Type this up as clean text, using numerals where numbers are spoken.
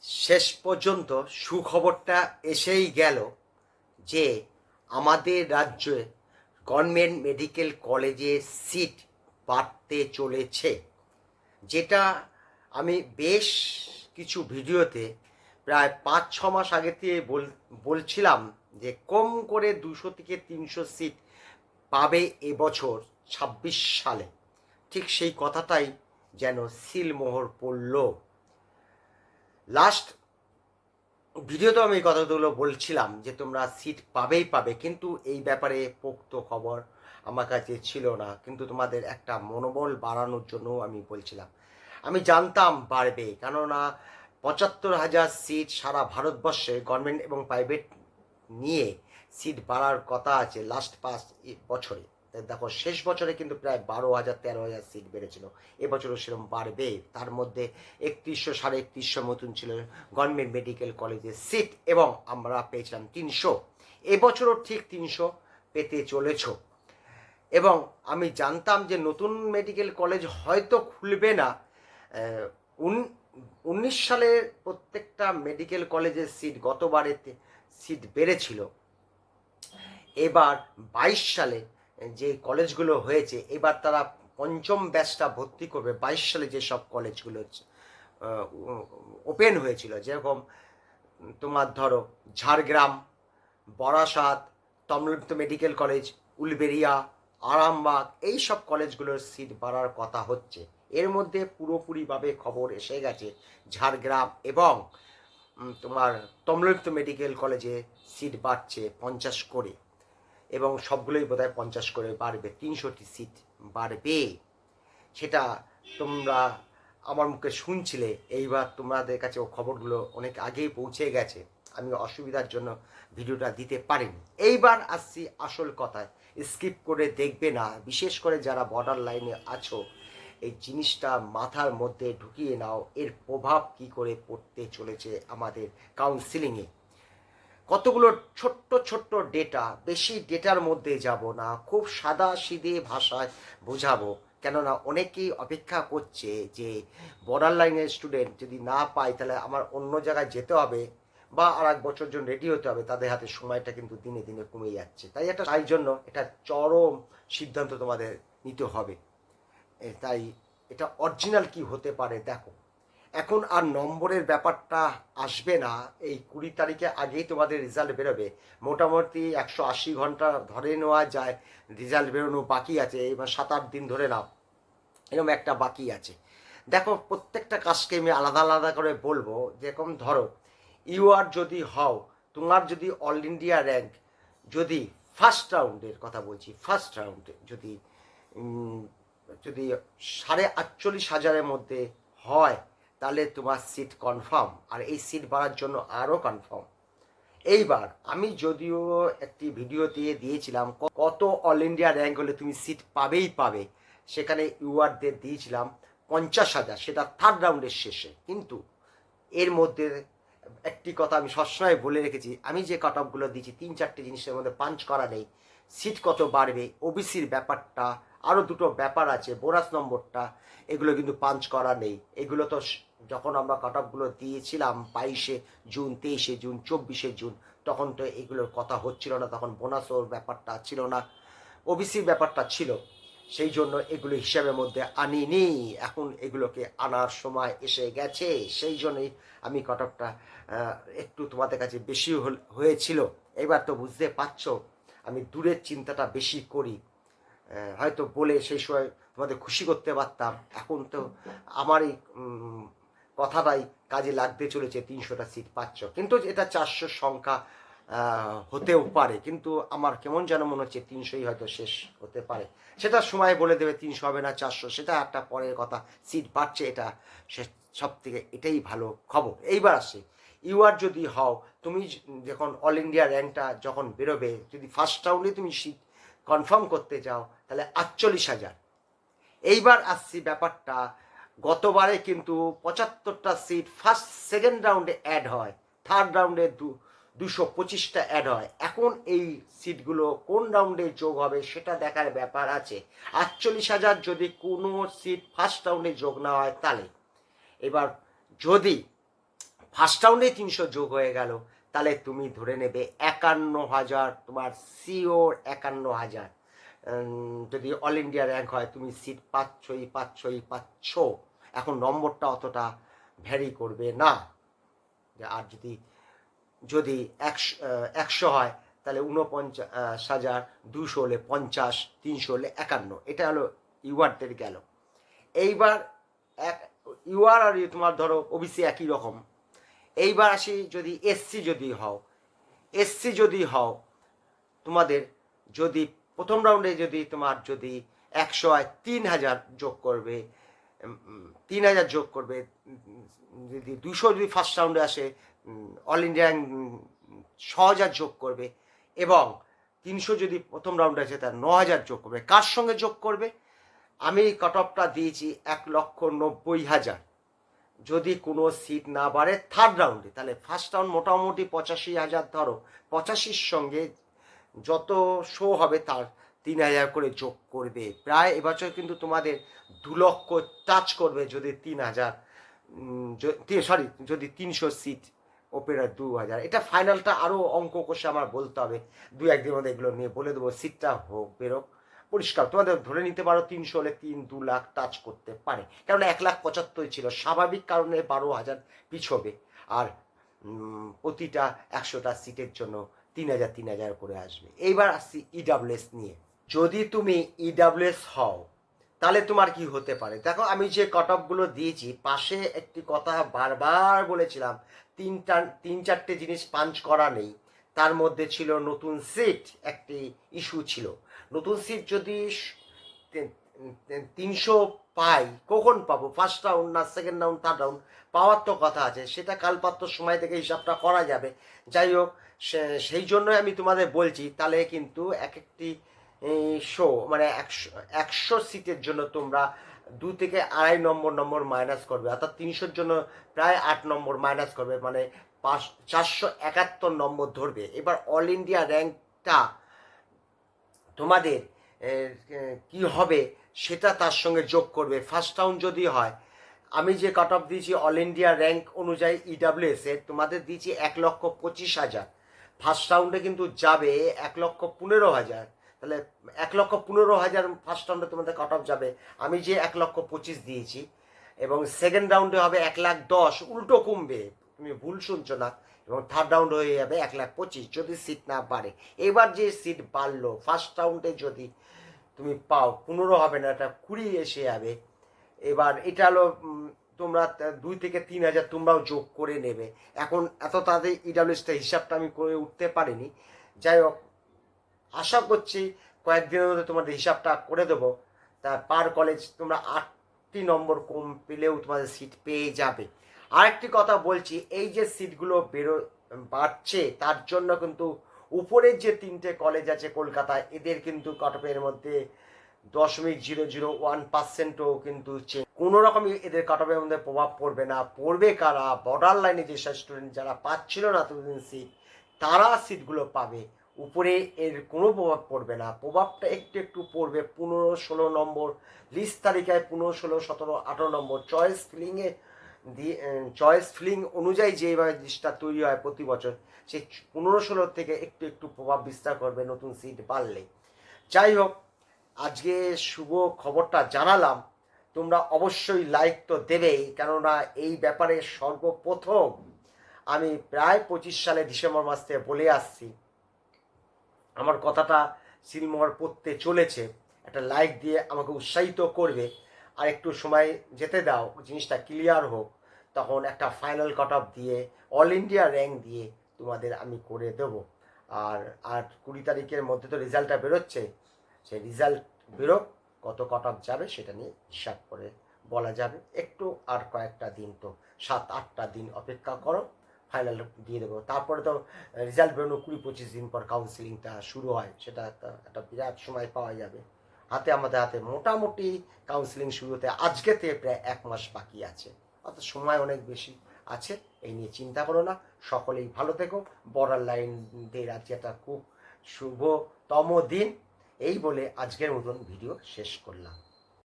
শেষ পর্যন্ত সুখবরটা এসেই গেল যে আমাদের রাজ্যে গভর্নমেন্ট মেডিকেল কলেজে সিট বাড়তে চলেছে, যেটা আমি বেশ কিছু ভিডিওতে প্রায় 5-6 মাস আগে থেকে বলছিলাম যে কম করে 200 থেকে 300 সিট পাবে এবছর 26 সালে। ঠিক সেই কথাটাই যেন সিলমোহর পড়ল। লাস্ট ভিডিওতেও আমি এই কথাগুলো বলছিলাম যে তোমরা সিট পাবেই পাবে, কিন্তু এই ব্যাপারে পোক্ত খবর আমার কাছে ছিল না, কিন্তু তোমাদের একটা মনোবল বাড়ানোর জন্য আমি বলছিলাম। আমি জানতাম বাড়বে, কেননা 75,000 সিট সারা ভারতবর্ষে গভর্নমেন্ট এবং প্রাইভেট নিয়ে সিট বাড়ার কথা আছে লাস্ট 5 বছরে। দেখো শেষ বছরে কিন্তু প্রায় 12,000-13,000 সিট বেড়েছিল, এবছরও সেরকম বাড়বে। তার মধ্যে 3100-3150 মতন ছিল গভর্নমেন্ট মেডিকেল কলেজের সিট, এবং আমরা পেয়েছিলাম 300। এবছরও ঠিক 300 পেতে চলেছ। এবং আমি জানতাম যে নতুন মেডিকেল কলেজ হয়তো খুলবে না। 19 সালের প্রত্যেকটা মেডিকেল কলেজের সিট গতবারেতে সিট বেড়েছিল। এবার 22 সালে যে কলেজগুলো হয়েছে, এবার তারা পঞ্চম ব্যাচটা ভর্তি করবে 22 সালে যেসব কলেজগুলো ওপেন হয়েছিল, যেরকম তোমার ধরো ঝাড়গ্রাম, বরাসাত, তমলুক মেডিকেল কলেজ, উলবেড়িয়া, আরামবাগ, এই সব কলেজগুলোর সিট বাড়ার কথা হচ্ছে। এর মধ্যে পুরোপুরিভাবে খবর এসে গেছে ঝাড়গ্রাম এবং তোমার তমলুক মেডিকেল কলেজে সিট বাড়ছে 50 করে, এবং সবগুলোই বোধহয় 50 করে বাড়বে, 300টি সিট বাড়বে। সেটা তোমরা আমার মুখে শুনছিলে, এইবার তোমাদের কাছে ও খবরগুলো অনেক আগেই পৌঁছে গেছে। আমি অসুবিধার জন্য ভিডিওটা দিতে পারিনি। এইবার আসছি আসল কথায়, স্কিপ করে দেখবে না, বিশেষ করে যারা বর্ডার লাইনে আছো এই জিনিসটা মাথার মধ্যে ঢুকিয়ে নাও, এর প্রভাব কি করে পড়তে চলেছে আমাদের কাউন্সিলিংয়ে। কতগুলো ছোট্ট ছোট্ট ডেটা, বেশি ডেটার মধ্যে যাব না, খুব সাদা সিধে ভাষায় বোঝাবো, কেননা অনেকেই অপেক্ষা করছে যে বর্ডার লাইনের স্টুডেন্ট যদি না পায় তাহলে আমার অন্য জায়গায় যেতে হবে বা আর এক বছর জন্য রেডি হতে হবে। তাদের হাতে সময়টা কিন্তু দিনে দিনে কমে যাচ্ছে, তাই জন্য এটা চরম সিদ্ধান্ত তোমাদের নিতে হবে। তাই এটা অরিজিনাল কি হতে পারে দেখো। এখন আর নম্বরের ব্যাপারটা আসবে না, এই 20 তারিখে আগেই তোমাদের রেজাল্ট বেরোবে। মোটামুটি 180 ঘন্টা ধরে নেওয়া যায় রেজাল্ট বেরোনো বাকি আছে, এবার 7-8 দিন ধরে নাও, এরকম একটা বাকি আছে। দেখো প্রত্যেকটা কাজকে আমি আলাদা আলাদা করে বলবো। যেরকম ধরো ইউআর যদি হও, তোমার যদি অল ইন্ডিয়া র্যাঙ্ক যদি ফার্স্ট রাউন্ডের কথা বলছি, ফার্স্ট রাউন্ডে যদি যদি 48,500-এর মধ্যে হয়, তাহলে তোমার সিট কনফার্ম, আর এই সিট বাড়ার জন্য আরও কনফার্ম। এইবার আমি যদিও একটি ভিডিও দিয়েছিলাম কত অল ইন্ডিয়া র্যাঙ্ক হলে তুমি সিট পাবেই পাবে, সেখানে ইউআরদের দিয়েছিলাম 50,000, সেটা থার্ড রাউন্ডের শেষে। কিন্তু এর মধ্যে একটি কথা আমি সবসময় বলে রেখেছি, আমি যে কাট অফগুলো দিয়েছি 3-4টে জিনিসের মধ্যে পাঞ্চ করা নেই। সিট কত বাড়বে, ওবিসির ব্যাপারটা, আরও দুটো ব্যাপার আছে, বোনাস নম্বরটা, এগুলো কিন্তু পাঞ্চ করা নেই। এগুলো তো যখন আমরা কাট অফগুলো দিয়েছিলাম 22শে জুন, 23শে জুন, 24শে জুন, তখন তো এগুলোর কথা হচ্ছিল না, তখন বোনাসের ব্যাপারটা ছিল না, ওবিসির ব্যাপারটা ছিল। সেই জন্য এগুলো হিসাবের মধ্যে আনিনি, এখন এগুলোকে আনার সময় এসে গেছে। সেই জন্যই আমি কাট অফটা একটু তোমাদের কাছে বেশি হয়েছিল। এবার তো বুঝতে পারছো আমি দূরের চিন্তাটা বেশি করি। হয়তো বলে সেই সময় তোমাদের খুশি করতে পারতাম, এখন তো আমার এই কথাটাই কাজে লাগতে চলেছে। 300টা সিট পাচ্ছ, কিন্তু এটা 400 সংখ্যা হতেও পারে, কিন্তু আমার কেমন যেন মনে হচ্ছে 300ই হয়তো শেষ হতে পারে। সেটা সময় বলে দেবে 300 হবে না 400, সেটা একটা পরের কথা। সিট বাড়ছে, এটা সব থেকে এটাই ভালো খবর। এইবার আসে ইউআর যদি হও, তুমি যখন অল ইন্ডিয়া র্যাঙ্কটা যখন বেরোবে, যদি ফার্স্ট রাউন্ডে তুমি সিট কনফার্ম করতে চাও তাহলে 48,000। এইবার আসছি ব্যাপারটা, গতবারে কিন্তু 75টা সিট ফার্স্ট সেকেন্ড রাউন্ডে অ্যাড হয়, থার্ড রাউন্ডে 225টা অ্যাড হয়। এখন এই সিটগুলো কোন রাউন্ডে যোগ হবে সেটা দেখার ব্যাপার আছে। 48,000 যদি কোনো সিট ফার্স্ট রাউন্ডে যোগ না হয়, তাহলে এবার যদি ফার্স্ট রাউন্ডে 300 যোগ হয়ে গেল, তাহলে তুমি ধরে নেবে 51,000, তোমার সিওর 51,000। যদি অল ইন্ডিয়া র্যাঙ্ক হয় তুমি সিট পাচ্ছ। এখন নম্বরটা অতটা ভ্যারি করবে না। আর যদি যদি 100 হয় তাহলে 49,200 হলে 50, 300 হলে 51। এটা হলো ইউআরদের গেল। এইবার ইউআর আর তোমার ধরো ওবিসি একই রকম। এইবার আসি যদি এসসি যদি হও তোমাদের যদি প্রথম রাউন্ডে যদি তোমার যদি 100 হয় 3,000 যোগ করবে, 3,000 যোগ করবে। যদি 200 যদি ফার্স্ট রাউন্ডে আসে অল ইন্ডিয়া 6,000 যোগ করবে, এবং 300 যদি প্রথম রাউন্ডে আসে তার 9,000 যোগ করবে। কার সঙ্গে যোগ করবে? আমি কাট অফটা দিয়েছি 1,90,000। যদি কোনো সিট না বাড়ে থার্ড রাউন্ডে, তাহলে ফার্স্ট রাউন্ড মোটামুটি 85,000 ধরো, 85-র সঙ্গে যত শো হবে তার 3,000 করে যোগ করবে। প্রায় এবছর কিন্তু তোমাদের 2 লক্ষ টাচ করবে যদি 3,000 যদি 300 সিট ওপেরা 2,000। এটা ফাইনালটা আরও অঙ্ক কষে আমার বলতে হবে, 2-1 দিনের মধ্যে এগুলো নিয়ে বলে দেবো। সিটটা হোক বেরোক পরিষ্কার, তোমাদের ধরে নিতে পারো 300 হলে 2 লাখ টাচ করতে পারে, কারণ 1,75,000 ছিল, স্বাভাবিক কারণে 12,000 পিছবে। আর প্রতিটা 100টা সিটের জন্য 3,000 করে আসবে। এইবার আসছি ইডাব্লিউএস নিয়ে। যদি তুমি ইডাব্লিউএস হও তাহলে তোমার কি হতে পারে? দেখো, আমি যে কাট অফগুলো দিয়েছি পাশে একটি কথা বারবার বলেছিলাম, 3-4টে জিনিস পাঞ্চ করা নেই। তার মধ্যে ছিল নতুন সিট, একটি ইস্যু ছিল। নতুন সিট যদি 300 পাই, কখন পাবো? ফার্স্ট রাউন্ড না সেকেন্ড রাউন্ড, থার্ড রাউন্ড পাওয়ার তো কথা আছে, সেটা কালপাত্র সময় থেকে হিসাবটা করা যাবে। যাই হোক, সেই জন্যই আমি তোমাদের বলছি, তাহলে কিন্তু এক একটি মানে 100 সিটের জন্য তোমরা 2 থেকে 2.5 নম্বর মাইনাস করবে, অর্থাৎ 300-র জন্য প্রায় 8 নম্বর মাইনাস করবে, মানে 471 নম্বর ধরবে। এবার অল ইন্ডিয়া র্যাঙ্কটা তোমাদের কি হবে সেটা তার সঙ্গে যোগ করবে। ফার্স্ট রাউন্ড যদি হয়, আমি যে কাট অফ দিয়েছি অল ইন্ডিয়া র্যাঙ্ক অনুযায়ী ইডাব্লিউএস এর তোমাদের দিয়েছি 1,25,000। ফার্স্ট রাউন্ডে কিন্তু যাবে 1,15,000, তাহলে 1,15,000 ফার্স্ট রাউন্ডে তোমাদের কাট অফ যাবে। আমি যে 1,25,000 দিয়েছি, এবং সেকেন্ড রাউন্ডে হবে 1,10,000, উল্টো কমবে, তুমি ভুল শুনছো না। এবং থার্ড রাউন্ড হয়ে যাবে 1,25,000 যদি সিট না বাড়ে। এবার যে সিট বাড়লো ফার্স্ট রাউন্ডে যদি তুমি পাও 15 হবে না, এটা 20 এসে যাবে। এবার এটা হলো তোমরা 2 থেকে 3,000 তোমরাও যোগ করে নেবে। এখন এত তাড়াতাড়ি ইডাব্লিউএসটা হিসাবটা আমি করে উঠতে পারিনি। যাই হোক, আশা করছি কয়েকদিনের মধ্যে তোমাদের হিসাবটা করে দেবো। তা পার কলেজ তোমরা 8টি নম্বর কম পেলেও তোমাদের সিট পেয়ে যাবে। আরেকটি কথা বলছি, এই যে সিটগুলো বাড়ছে তার জন্য কিন্তু উপরের যে 3টে কলেজ আছে কলকাতায়, এদের কিন্তু কাট অফের মধ্যে 0.001%ও কিন্তু কোনো রকমই এদের কাট অফের মধ্যে প্রভাব পড়বে না। পড়বে কারা? বর্ডার লাইনে যেসব স্টুডেন্ট যারা পাচ্ছিল না এতদিন সিট, তারা সিটগুলো পাবে। উপরে এর কোনো প্রভাব পড়বে না। প্রভাবটা একটু পড়বে 15-16 নম্বর লিস্ট তালিকায়, 15, 16, 17, 18 নম্বর চয়েস ফিলিং অনুযায়ী যেভাবে লিস্টটা তৈরি হয় প্রতি বছর, সেই 15-16 থেকে একটু প্রভাব বিস্তার করবে নতুন সিট বাড়লে। যাই হোক, আজকে শুভ খবরটা জানালাম। তোমরা অবশ্যই লাইক তো দেবেই, কেননা এই ব্যাপারে সর্বপ্রথম আমি প্রায় 25 সালে ডিসেম্বর মাস থেকে বলে আসছি, আমার কথাটা সিলমোহর পড়তে চলেছে। একটা লাইক দিয়ে আমাকে উৎসাহিত করবে, আর একটু সময় যেতে দাও, জিনিসটা ক্লিয়ার হোক, তখন একটা ফাইনাল কাট অফ দিয়ে অল ইন্ডিয়া র্যাঙ্ক দিয়ে তোমাদের আমি করে দেবো। আর 20 তারিখের মধ্যে তো রেজাল্টটা বেরোচ্ছে, সেই রেজাল্ট বেরোক, কত কাট অফ যাবে সেটা নিয়ে হিসাব করে বলা যাবে। একটু আর কয়েকটা দিন, তো 7-8টা দিন অপেক্ষা করো, ফাইনাল দিয়ে দেবো। তারপরে তো রেজাল্ট বেরোনো 20-25 দিন পর কাউন্সিলিংটা শুরু হয়, সেটা একটা বিরাট সময় পাওয়া যাবে আমাদের হাতে। মোটামুটি কাউন্সিলিং শুরু হতে আজকে থেকে প্রায় 1 মাস বাকি আছে, অর্থাৎ সময় অনেক বেশি আছে। এই নিয়ে চিন্তা করো না, সকলেই ভালো থেকো। বর্ডার লাইনদের আজকে একটা খুব শুভতম দিন, এই বলে আজকের মতন ভিডিও শেষ করলাম।